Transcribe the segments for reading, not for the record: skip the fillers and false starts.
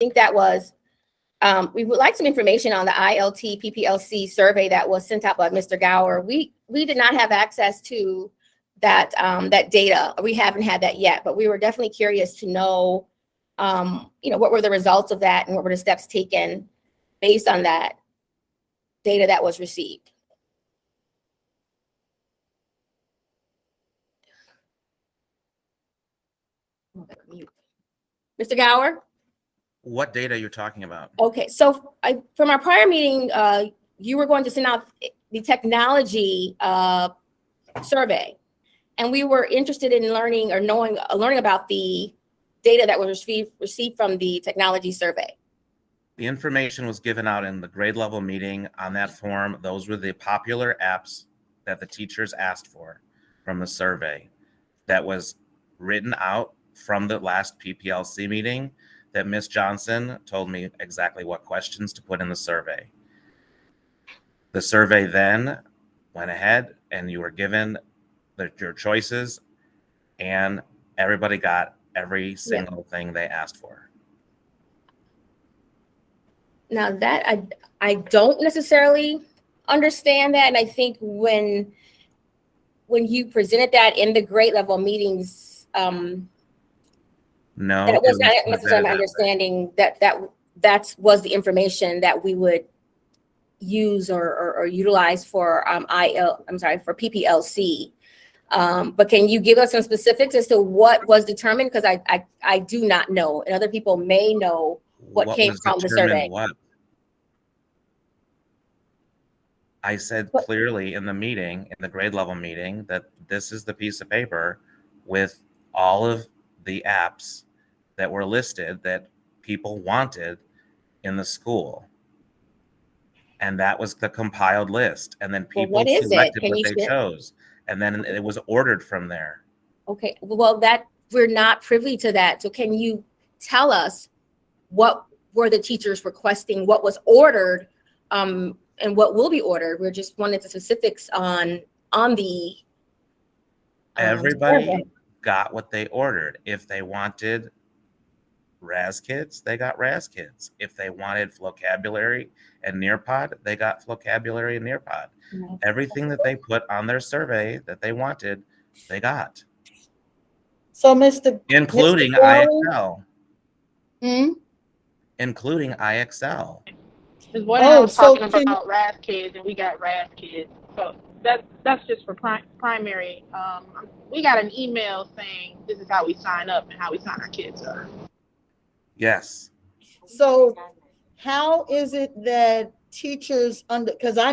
think that was, we would like some information on the ILT PPLC survey that was sent out by Mr. Gower. We did not have access to that, that data. We haven't had that yet, but we were definitely curious to know, what were the results of that and what were the steps taken based on that data that was received. Mr. Gower? What data you're talking about? Okay, so from our prior meeting, you were going to send out the technology survey, and we were interested in learning or learning about the data that was received from the technology survey. The information was given out in the grade level meeting on that form. Those were the popular apps that the teachers asked for from the survey that was written out from the last PPLC meeting that Ms. Johnson told me exactly what questions to put in the survey. The survey then went ahead and you were given your choices and everybody got every single thing they asked for. Now that I don't necessarily understand that, and I think when you presented that in the grade level meetings, no, that was not necessarily my understanding that was the information that we would use or utilize for for PPLC. But can you give us some specifics as to what was determined? Because I do not know, and other people may know what came from the survey. What? I said clearly in the meeting, in the grade level meeting, that this is the piece of paper with all of the apps that were listed that people wanted in the school. And that was the compiled list. And then people selected what they chose. And then it was ordered from there. Okay, well, that we're not privy to that. So can you tell us what were the teachers requesting, what was ordered, and what will be ordered? We're just wanting the specifics on the. Everybody got what they ordered. If they wanted RAS Kids, they got RAS Kids. If they wanted vocabulary and Nearpod, they got vocabulary and Nearpod. Mm-hmm. Everything that they put on their survey that they wanted, they got. So, including IXL. Including IXL. Because what I was talking about RAS Kids, and we got RAS Kids. So that's just for primary. We got an email saying this is how we sign up and how we sign our kids up. Yes. So how is it that teachers because I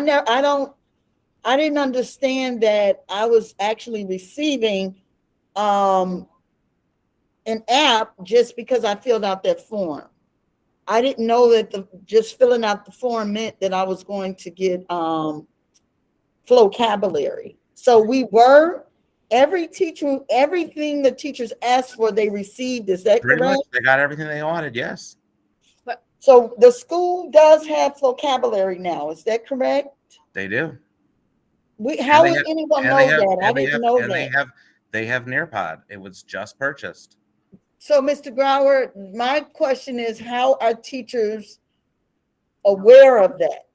didn't understand that I was actually receiving an app just because I filled out that form. I didn't know that just filling out the form meant that I was going to get vocabulary. So everything the teachers asked for, they received. Is that pretty correct? Much, they got everything they wanted, yes. So the school does have vocabulary now. Is that correct? They do. How would anyone know that? I didn't know that. They have Nearpod. It was just purchased. So, Mr. Grauer, my question is, how are teachers aware of that?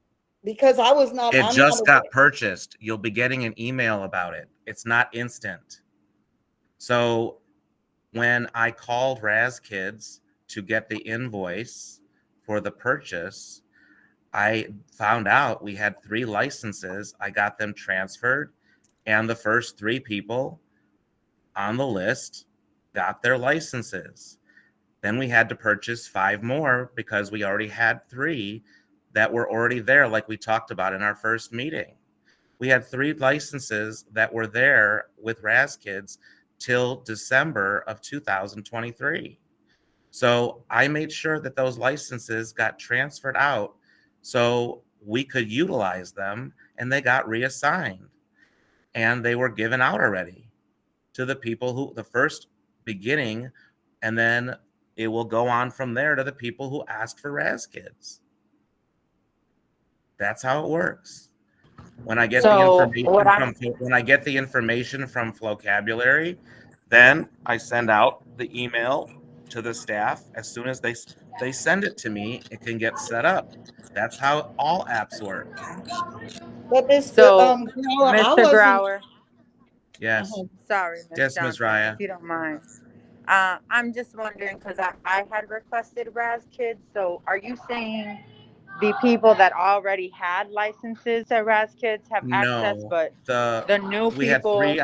Because I was not. It just got purchased. You'll be getting an email about it. It's not instant. So when I called RAS Kids to get the invoice for the purchase, I found out we had 3 licenses. I got them transferred, and the first 3 people on the list got their licenses. Then we had to purchase 5 more because we already had 3 that were already there, like we talked about in our first meeting. We had 3 licenses that were there with RAS Kids till December of 2023. So I made sure that those licenses got transferred out so we could utilize them, and they got reassigned. And they were given out already to the people who, the first beginning, and then it will go on from there to the people who asked for RAS Kids. That's how it works. When I get the information from vocabulary, then I send out the email to the staff. As soon as they send it to me, it can get set up. That's how all apps work. But this, So, no, I Mr. wasn't. Grauer, Yes. sorry, Ms. Yes, Ms. Johnson, Raya. if you don't mind. I'm just wondering because I had requested RAS kids. So, are you saying the people that already had licenses to RAS kids have access, No, but the new we had people? we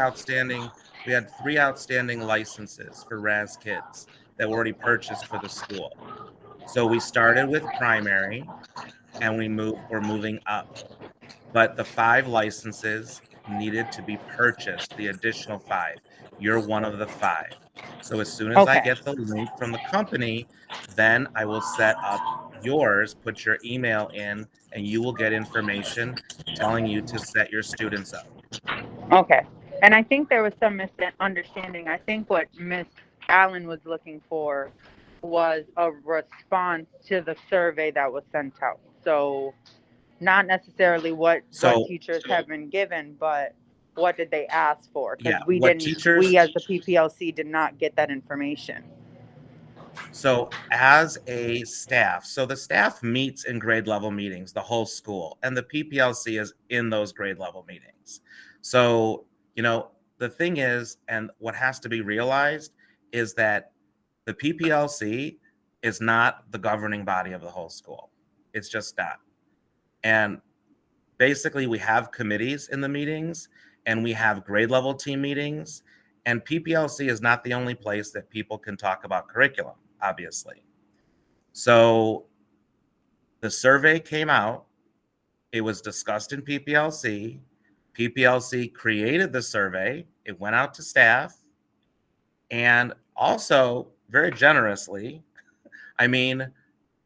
had three outstanding licenses for RAS kids that were already purchased for the school. So we started with primary and we're moving up. But the 5 licenses needed to be purchased, the additional 5. You're one of the 5. So as soon as I Okay. get the link from the company, then I will set up yours, put your email in, and you will get information telling you to set your students up. Okay. And I think there was some misunderstanding. I think what Miss Allen was looking for was a response to the survey that was sent out. So not necessarily what So teachers have been given, but what did they ask for? Because yeah, what teachers we as the PPLC did not get that information. So as a staff, so the staff meets in grade level meetings, the whole school, and the PPLC is in those grade level meetings. So, the thing is, and what has to be realized is that the PPLC is not the governing body of the whole school. It's just not. And basically we have committees in the meetings and we have grade level team meetings, and PPLC is not the only place that people can talk about curriculum, obviously. So the survey came out, it was discussed in PPLC. PPLC created the survey, it went out to staff, and also very generously,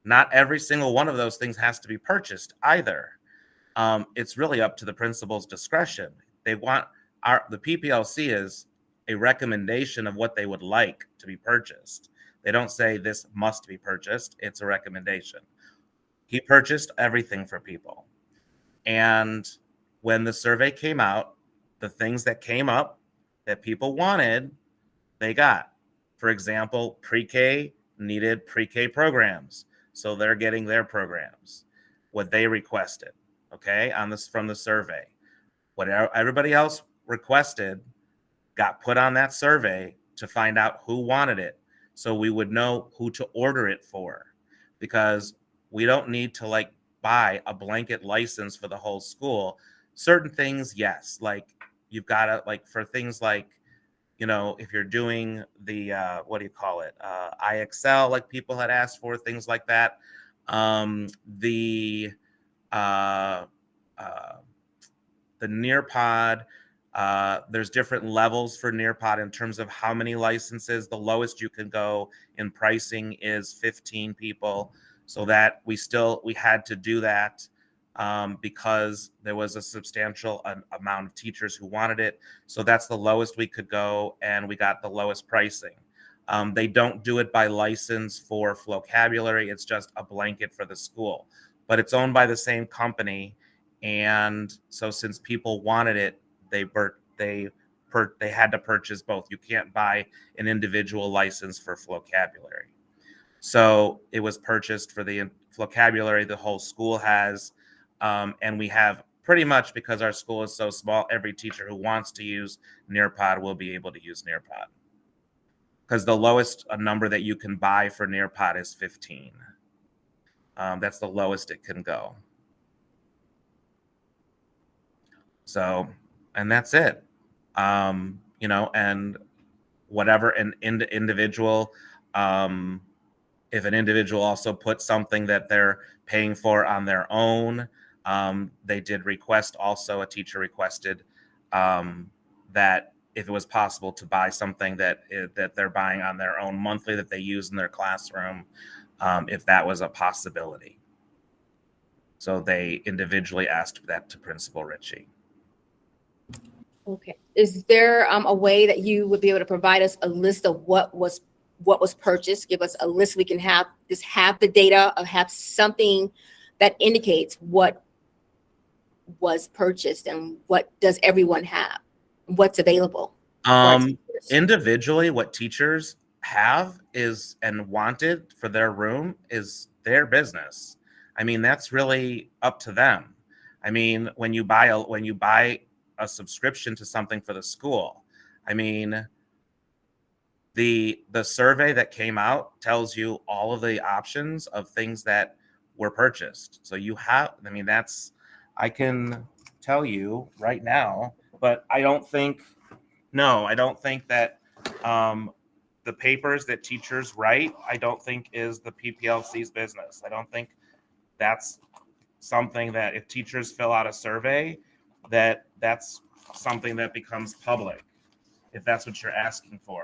not every single one of those things has to be purchased either. It's really up to the principal's discretion. They want the PPLC is a recommendation of what they would like to be purchased. They don't say this must be purchased. It's a recommendation. He purchased everything for people. And when the survey came out, the things that came up that people wanted, they got. For example, pre-K needed pre-K programs. So they're getting their programs, what they requested, okay, from the survey. What everybody else requested got put on that survey to find out who wanted it, so we would know who to order it for, because we don't need to buy a blanket license for the whole school. Certain things, yes, you've got to for things if you're doing the what do you call it, IXL, like people had asked for, things like that. The Nearpod, there's different levels for Nearpod in terms of how many licenses. The lowest you can go in pricing is 15 people. So that we had to do that because there was a substantial amount of teachers who wanted it. So that's the lowest we could go, and we got the lowest pricing. They don't do it by license for vocabulary. It's just a blanket for the school, but it's owned by the same company. And so since people wanted it, they had to purchase both. You can't buy an individual license for vocabulary. So it was purchased for the vocabulary the whole school has. And we have pretty much, because our school is so small, every teacher who wants to use Nearpod will be able to use Nearpod. Because the lowest number that you can buy for Nearpod is 15. That's the lowest it can go. So, and that's it. And whatever an individual, if an individual also puts something that they're paying for on their own, they did request, also a teacher requested that if it was possible to buy something that they're buying on their own monthly that they use in their classroom, if that was a possibility. So they individually asked that to Principal Ritchie. Okay. Is there a way that you would be able to provide us a list of what was purchased? Give us a list we can have the data, or have something that indicates what was purchased and what does everyone have, what's available. Individually, what teachers have is and wanted for their room is their business. I mean, that's really up to them. I mean, when you buy a subscription to something for the school, I mean, the survey that came out tells you all of the options of things that were purchased. So you have, I mean, that's, I can tell you right now, but I don't think that the papers that teachers write, I don't think is the PPLC's business. I don't think that's something that if teachers fill out a survey, that's something that becomes public, if that's what you're asking for.